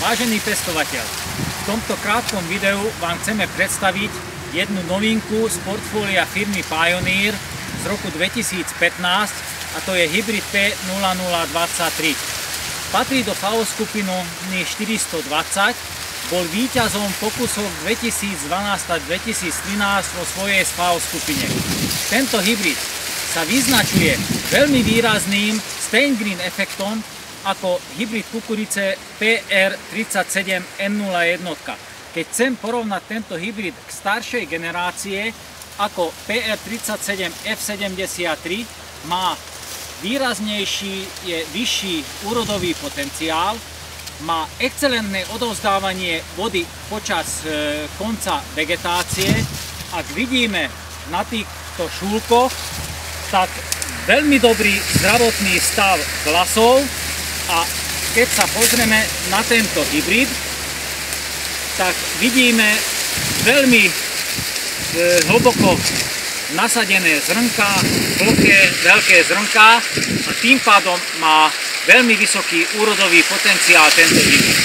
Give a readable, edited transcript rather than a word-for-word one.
Vážený pestovateľ, v tomto krátkom videu vám chceme predstaviť jednu novinku z portfólia firmy Pioneer z roku 2015 a to je hybrid P0023. Patrí do FAO skupiny 420, bol víťazom pokusov 2012 a 2013 vo svojej FAO skupine. Tento hybrid sa vyznačuje veľmi výrazným stain green efektom ako hybrid kukurice PR37N01. Keď chcem porovnať tento hybrid k staršej generácie ako PR37F73, má výraznejší, je vyšší úrodový potenciál, má excelentné odovzdávanie vody počas konca vegetácie. Ak vidíme na týchto šúlkoch, tak veľmi dobrý zdravotný stav vlasov. A keď sa pozrieme na tento hybrid, tak vidíme veľmi hlboko nasadené zrnká, veľké zrnká a tým pádom má veľmi vysoký úrodový potenciál tento hybrid.